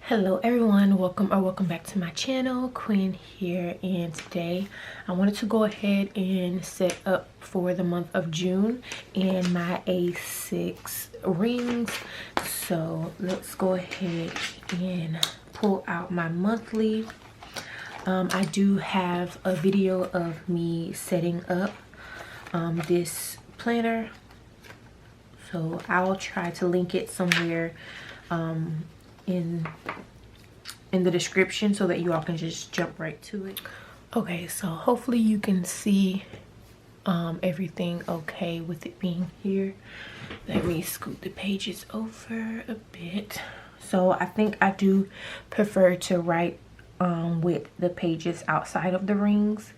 Hello everyone, welcome back to my channel. Quinn here, and today I wanted to go ahead and set up for the month of June in my A6 rings. So let's go ahead and pull out my monthly. I do have a video of me setting up this planner, so I'll try to link it somewhere in the description so that you all can just jump right to it. Okay, so hopefully you can see everything okay with it being here. Let me scoot the pages over a bit. So I think I do prefer to write with the pages outside of the rings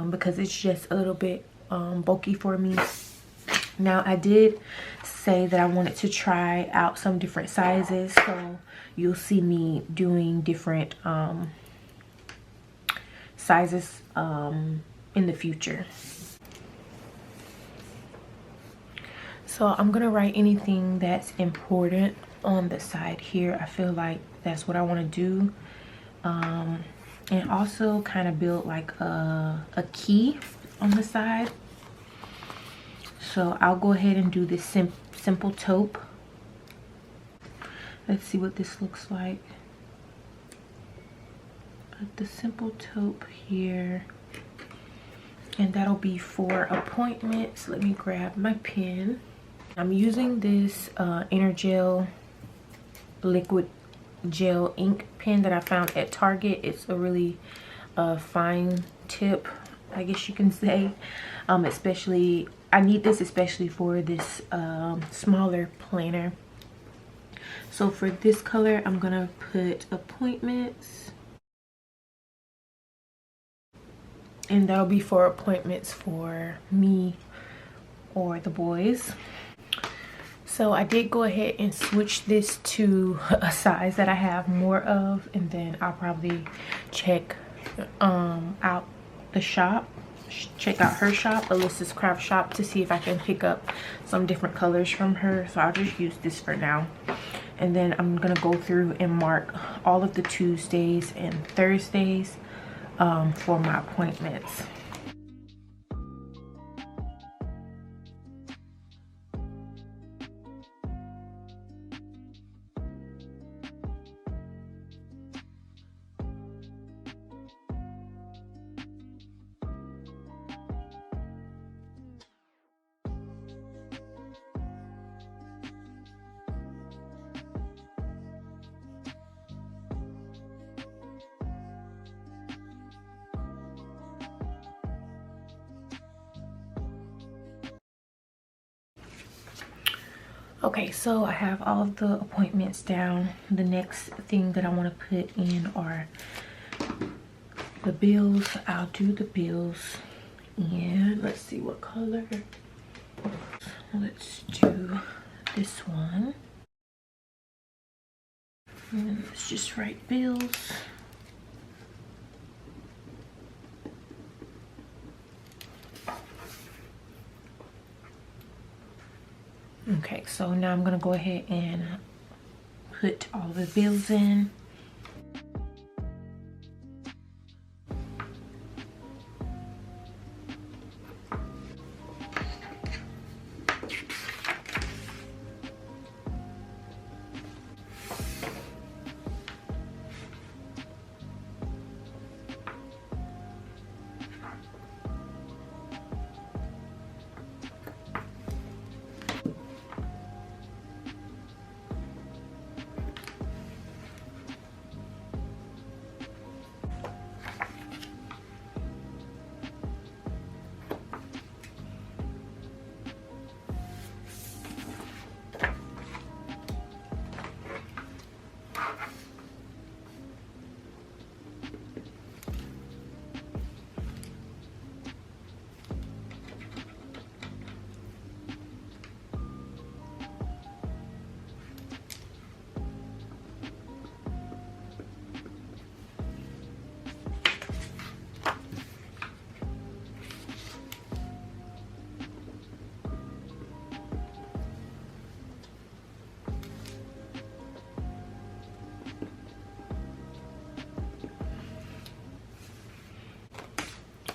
because it's just a little bit bulky for me. Now I did say that I wanted to try out some different sizes, so you'll see me doing different sizes in the future. So I'm gonna write anything that's important on the side here. I feel like that's what I want to do, and also kind of build like a key on the side. So I'll go ahead and do this simple taupe. Let's see what this looks like. The simple taupe here, and that'll be for appointments. Let me grab my pen. I'm using this Energel liquid gel ink pen that I found at Target. It's a really fine tip, I guess you can say. Especially I need this especially for this smaller planner. So for this color, I'm gonna put appointments, and that'll be for appointments for me or the boys. So I did go ahead and switch this to a size that I have more of, and then I'll probably check out the shop, check out her shop, Alyssa's craft shop, to see if I can pick up some different colors from her. So I'll just use this for now, and then I'm gonna go through and mark all of the Tuesdays and Thursdays for my appointments. Okay, so I have all of the appointments down. The next thing that I want to put in are the bills. I'll do the bills, and let's see what color. Let's do this one. And let's just write bills. Okay, so now I'm gonna go ahead and put all the bills in.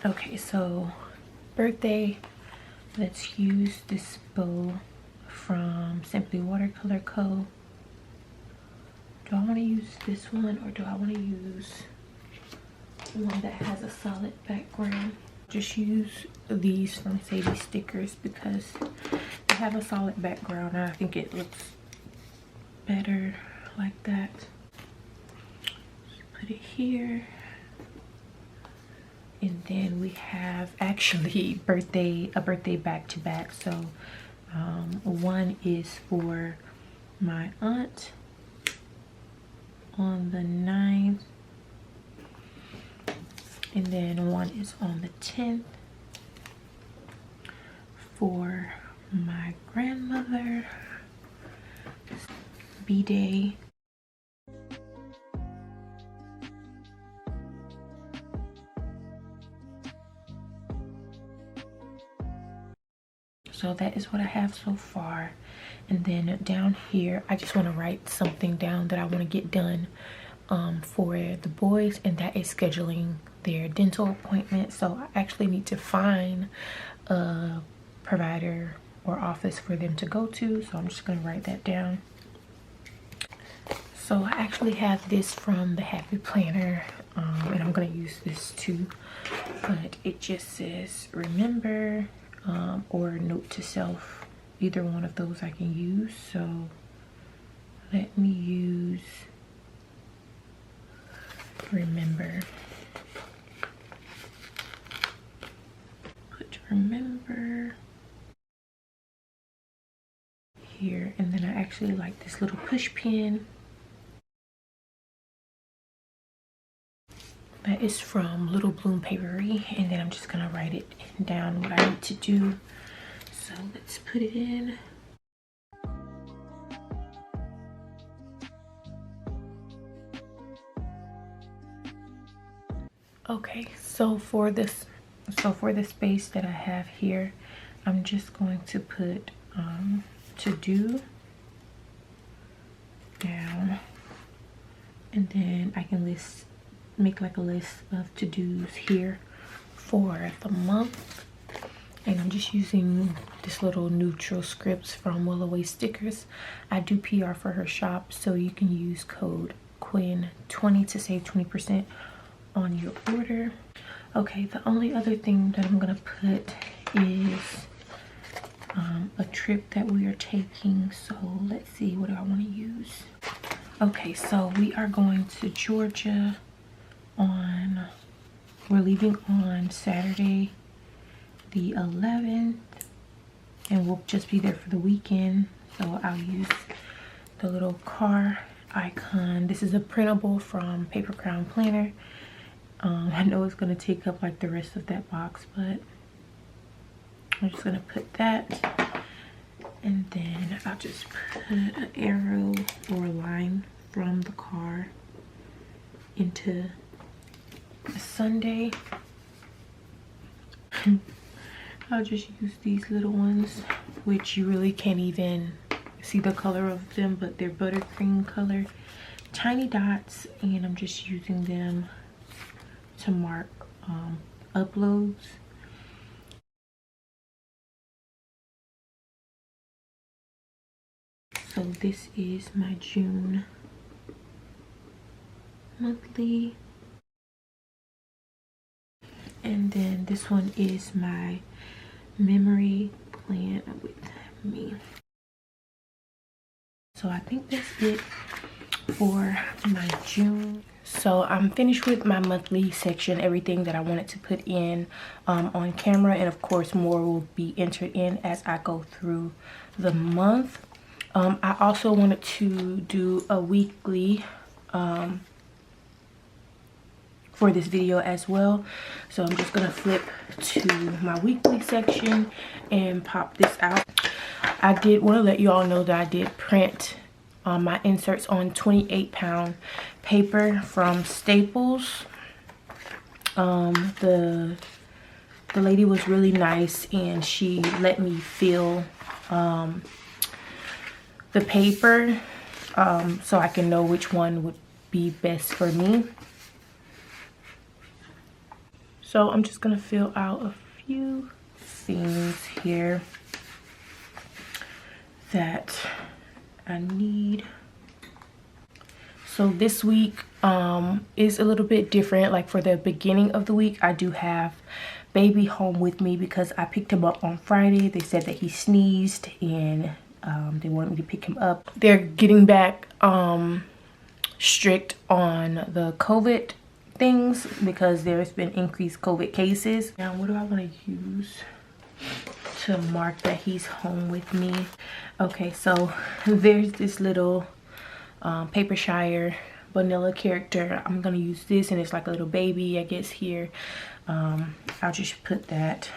Okay, so birthday, let's use this bow from Simply Watercolor Co. Do I want to use this one or do I want to use one that has a solid background? Just use these from Sadie Stickers because they have a solid background and I think it looks better like that. Just put it here. And then we have actually a birthday back-to-back. So one is for my aunt on the 9th, and then one is on the 10th for my grandmother, B-Day. So that is what I have so far. And then down here, I just want to write something down that I want to get done for the boys, and that is scheduling their dental appointment. So I actually need to find a provider or office for them to go to. So I'm just going to write that down. So I actually have this from the Happy Planner, and I'm going to use this too. But it just says remember or note to self. Either one of those I can use. So let me use remember. Put remember here, and then I actually like this little push pin that is from Little Bloom Papery, and then I'm just gonna write it down what I need to do. So let's put it in. Okay, so for this space that I have here, I'm just going to put to do down, and then I can make like a list of to-dos here for the month. And I'm just using this little neutral scripts from Willoway Stickers. I do PR for her shop, so you can use code QUIN20 to save 20% on your order. Okay, the only other thing that I'm gonna put is a trip that we are taking. So let's see, what do I want to use? Okay, so we are going to Georgia we're leaving on Saturday the 11th, and we'll just be there for the weekend. So I'll use the little car icon. This is a printable from Paper Crown Planner. I know it's going to take up like the rest of that box, but I'm just going to put that, and then I'll just put an arrow or a line from the car into a Sunday. I'll just use these little ones, which you really can't even see the color of them, but they're buttercream color tiny dots, and I'm just using them to mark uploads. So this is my June monthly, and then this one is my memory plan with me. So I think that's it for my June. So I'm finished with my monthly section, everything that I wanted to put in on camera, and of course more will be entered in as I go through the month. I also wanted to do a weekly for this video as well. So I'm just gonna flip to my weekly section and pop this out. I did want to let you all know that I did print my inserts on 28-pound paper from Staples. The lady was really nice, and she let me feel the paper so I can know which one would be best for me. So I'm just gonna fill out a few things here that I need. So this week is a little bit different. Like for the beginning of the week, I do have baby home with me because I picked him up on Friday. They said that he sneezed and they wanted me to pick him up. They're getting back strict on the COVID things because there's been increased COVID cases. Now, what do I want to use to mark that he's home with me? Okay, so there's this little paper shire vanilla character. I'm gonna use this, and it's like a little baby, I guess, here. I'll just put that,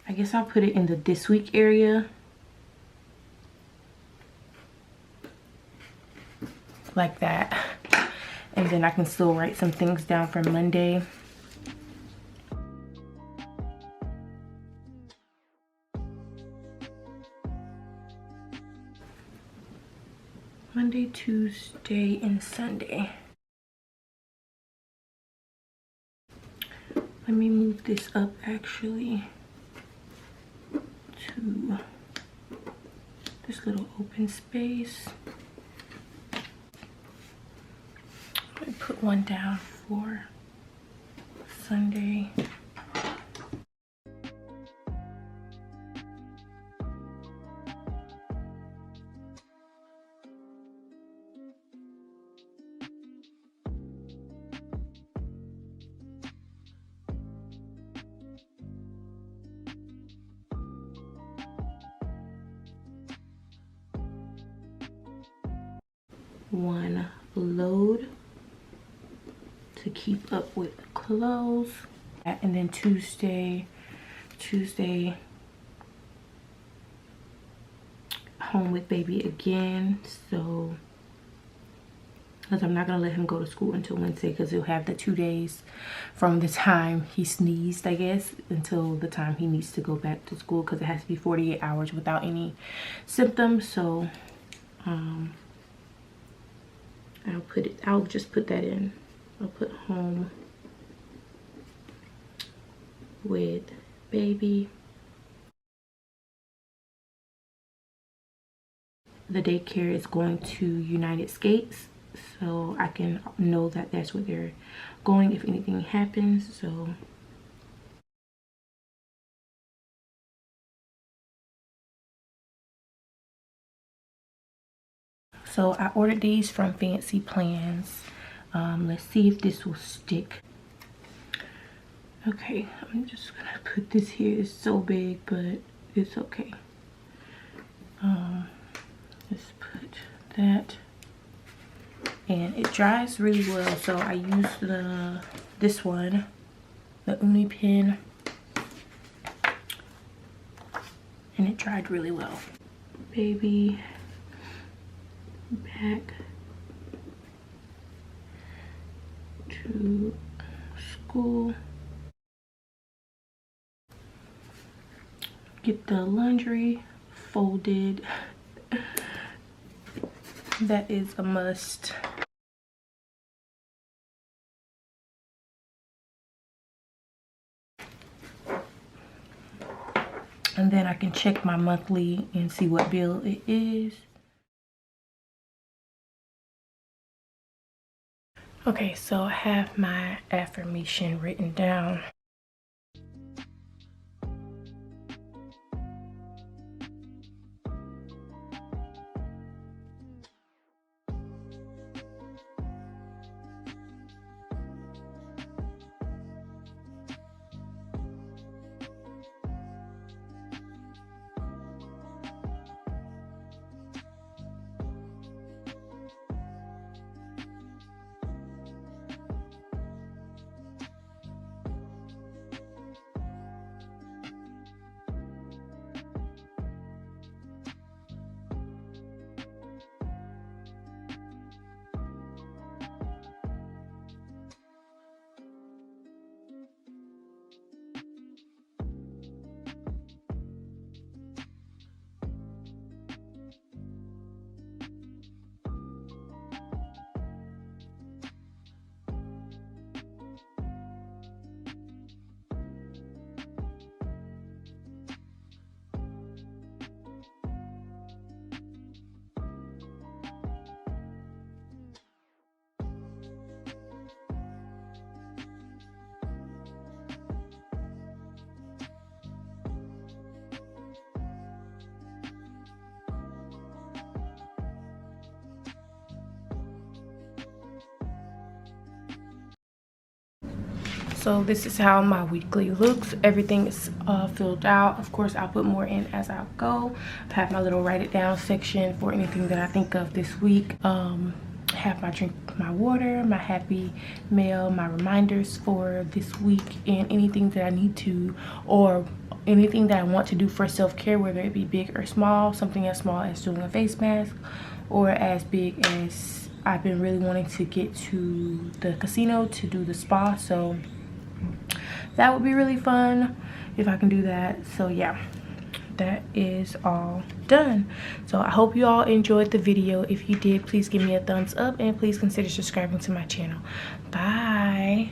I guess I'll put it in the this week area, like that, and then I can still write some things down for Monday. Monday, Tuesday, and Sunday. Let me move this up actually to this little open space. Let me put one down for Sunday. One load to keep up with clothes, and then Tuesday home with baby again. So because I'm not gonna let him go to school until Wednesday, because he'll have the 2 days from the time he sneezed, I guess, until the time he needs to go back to school, because it has to be 48 hours without any symptoms. So I'll just put that in. I'll put home with baby. The daycare is going to United States, so I can know that that's where they're going if anything happens. So I ordered these from Fancy Plans. Let's see if this will stick. Okay, I'm just gonna put this here. It's so big, but it's okay. Let's put that, and it dries really well. So I used this one, the Uni pen, and it dried really well. Baby back to school. Get the laundry folded. That is a must. And then I can check my monthly and see what bill it is. Okay, so I have my affirmation written down. So this is how my weekly looks. Everything is filled out. Of course, I'll put more in as I go. I have my little write it down section for anything that I think of this week. Have my drink, my water, my happy mail, my reminders for this week, and anything that I need to, or anything that I want to do for self-care, whether it be big or small. Something as small as doing a face mask, or as big as I've been really wanting to get to the casino to do the spa. So that would be really fun if I can do that. So yeah, that is all done. So I hope you all enjoyed the video. If you did, please give me a thumbs up and please consider subscribing to my channel. Bye.